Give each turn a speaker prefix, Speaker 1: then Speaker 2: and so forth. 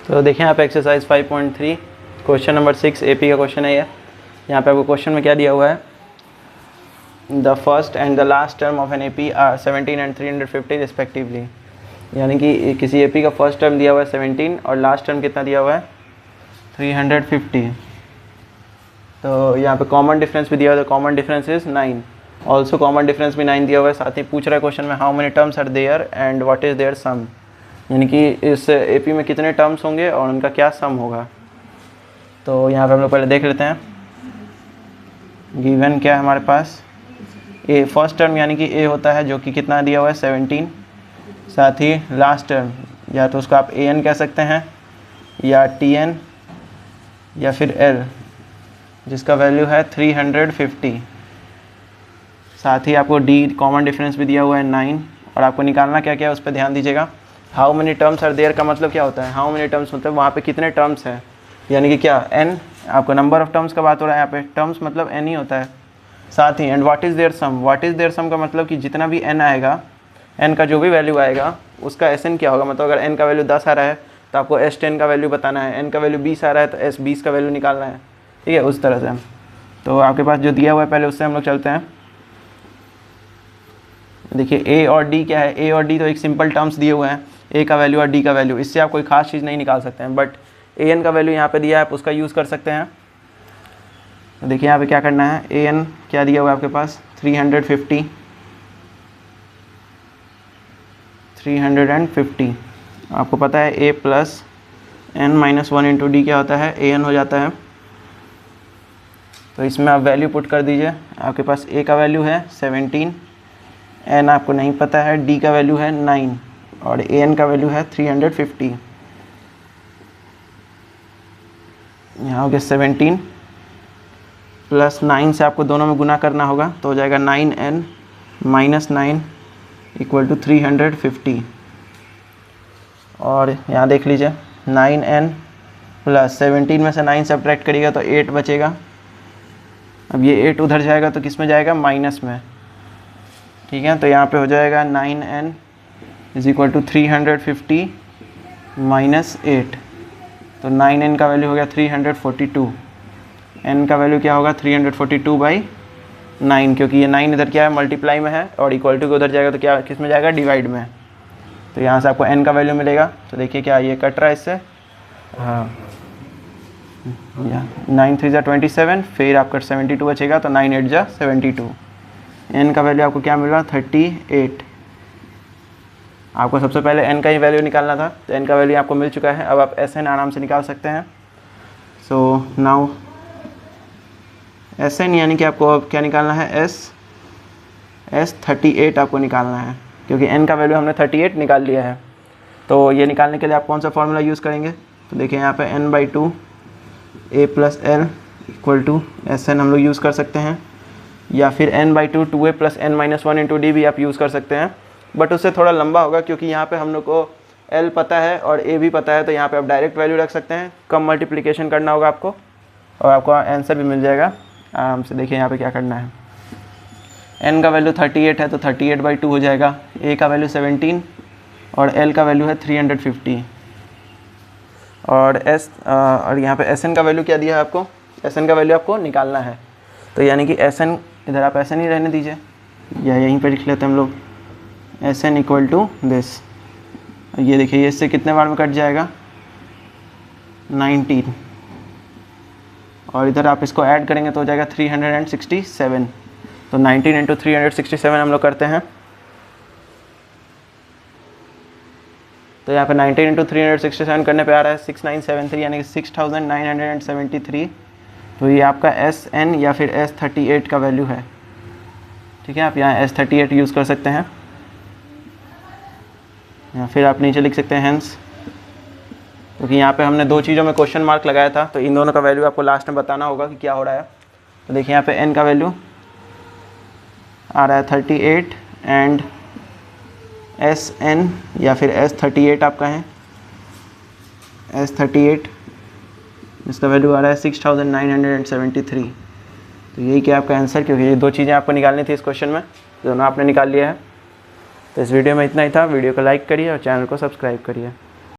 Speaker 1: तो देखें आप एक्सरसाइज 5.3 क्वेश्चन नंबर 6 एपी का क्वेश्चन है ये। यहाँ पे आपको क्वेश्चन में क्या दिया हुआ है, the first and the last term of an AP are 17 and 350 respectively. यानी कि किसी एपी का फर्स्ट टर्म दिया हुआ है 17 और लास्ट टर्म कितना दिया हुआ है 350। तो यहाँ पे कॉमन डिफरेंस भी दिया हुआ है, common difference is 9। Also common difference भी 9 दिया हुआ है। साथ ही पूछ रहा है क्वेश्चन में how many terms are there and what is their sum, यानी कि इस एपी में कितने टर्म्स होंगे और उनका क्या सम होगा। तो यहाँ पे हम लोग पहले देख लेते हैं गिवन क्या है हमारे पास। ए फर्स्ट टर्म यानी कि ए होता है जो कि कितना दिया हुआ है 17। साथ ही लास्ट टर्म या तो उसको आप an कह सकते हैं या tn या फिर l जिसका वैल्यू है 350। साथ ही आपको d कॉमन डिफरेंस भी दिया हुआ है 9 और आपको निकालना क्या क्या है उस पर ध्यान दीजिएगा। How many terms are there का मतलब क्या होता है, हाउ मेनी टर्म्स मतलब वहाँ पे कितने टर्म्स हैं, यानी कि क्या n, आपको नंबर ऑफ टर्म्स का बात हो रहा है यहाँ पे, टर्म्स मतलब n ही होता है। साथ ही and what is their sum, what is their sum का मतलब कि जितना भी n आएगा, n का जो भी वैल्यू आएगा उसका Sn क्या होगा। मतलब अगर n का वैल्यू 10 आ रहा है तो आपको S10 का वैल्यू बताना है, n का वैल्यू 20 आ रहा है तो S20 का वैल्यू निकालना है, ठीक है, उस तरह से। तो आपके पास जो दिया हुआ है पहले उससे हम लोग चलते हैं। देखिए a और d क्या है, a और d तो एक सिंपल टर्म्स दिए हुए हैं, a का वैल्यू और d का वैल्यू, इससे आप कोई खास चीज़ नहीं निकाल सकते हैं। बट an का वैल्यू यहाँ पे दिया है, आप उसका यूज़ कर सकते हैं। तो देखिए यहाँ पे क्या करना है, an क्या दिया हुआ है आपके पास 350। आपको पता है a plus n minus 1 into D क्या होता है an हो जाता है। तो इसमें आप वैल्यू पुट कर दीजिए। आपके पास a का वैल्यू है 17, n आपको नहीं पता है, d का वैल्यू है 9 और an का वैल्यू है 350। यहाँ हो गया 17 प्लस 9 से आपको दोनों में गुना करना होगा तो हो जाएगा 9n माइनस 9 इक्वल टू 350। और यहाँ देख लीजिए 9n प्लस 17 में से 9 सब्ट्रैक्ट करिएगा तो 8 बचेगा। अब ये 8 उधर जाएगा तो किस में जाएगा, माइनस में, ठीक है। तो यहाँ पे हो जाएगा 9n is equal to 350 minus 8। तो 9n का वैल्यू हो गया 342, n का वैल्यू क्या होगा 342/9, क्योंकि ये 9 इधर क्या है मल्टीप्लाई में है और इक्वल टू के उधर जाएगा तो क्या किस में जाएगा, डिवाइड में। तो यहाँ से आपको n का वैल्यू मिलेगा। तो देखिए क्या ये कट रहा है इससे, हाँ, 9 3 जा 27, फिर आपका 72 बचेगा तो 9 8 जा 72। n का वैल्यू आपको क्या मिल रहा, 38। आपको सबसे पहले n का ही वैल्यू निकालना था, तो n का वैल्यू आपको मिल चुका है। अब आप Sn आराम से निकाल सकते हैं। सो नाउ Sn यानी कि आपको अब क्या निकालना है, S38 आपको निकालना है, क्योंकि n का वैल्यू हमने 38 निकाल लिया है। तो ये निकालने के लिए आप कौन सा फॉर्मूला यूज़ करेंगे, तो देखिए यहाँ पे n/2 a plus l equal to Sn हम लोग यूज़ कर सकते हैं, या फिर n/2 2a plus n minus 1 into D भी आप यूज़ कर सकते हैं। बट उससे थोड़ा लंबा होगा क्योंकि यहाँ पे हम लोग को l पता है और a भी पता है, तो यहाँ पे आप डायरेक्ट वैल्यू रख सकते हैं। कम मल्टीप्लिकेशन करना होगा आपको और आपको आंसर भी मिल जाएगा आराम से। देखिए यहाँ पे क्या करना है, n का वैल्यू 38 है तो 38/2 हो जाएगा, a का वैल्यू 17 और l का वैल्यू है 350 और और यहाँ पे Sn का वैल्यू क्या दिया है आपको, Sn का वैल्यू आपको निकालना है। तो यानी कि Sn इधर आप Sn ही रहने दीजिए या यहीं पर लिख लेते हैं हम लोग, Sn इक्वल टू दिस। ये देखिए ये इससे कितने बार में कट जाएगा, 19, और इधर आप इसको ऐड करेंगे तो हो जाएगा 367। तो 19 इंटू 367 हम लोग करते हैं। तो यहाँ पे 19 इंटू 367 करने पे आ रहा है 6973, यानी कि 6973। तो ये आपका Sn या फिर S38 का वैल्यू है, ठीक है। आप यहाँ S38 यूज़ कर सकते हैं, या फिर आप नीचे लिख सकते हैं हेंस, क्योंकि यहाँ पे हमने दो चीज़ों में क्वेश्चन मार्क लगाया था, तो इन दोनों का वैल्यू आपको लास्ट में बताना होगा कि क्या हो रहा है। तो देखिए यहाँ पे n का वैल्यू आ रहा है 38 एंड Sn या फिर S38 आपका है, S38 इसका वैल्यू आ रहा है 6973। तो यही क्या आपका आंसर, क्योंकि ये दो चीज़ें आपको निकालनी थी इस क्वेश्चन में, दोनों आपने निकाल लिया है। तो इस वीडियो में इतना ही था। वीडियो को लाइक करिए और चैनल को सब्सक्राइब करिए।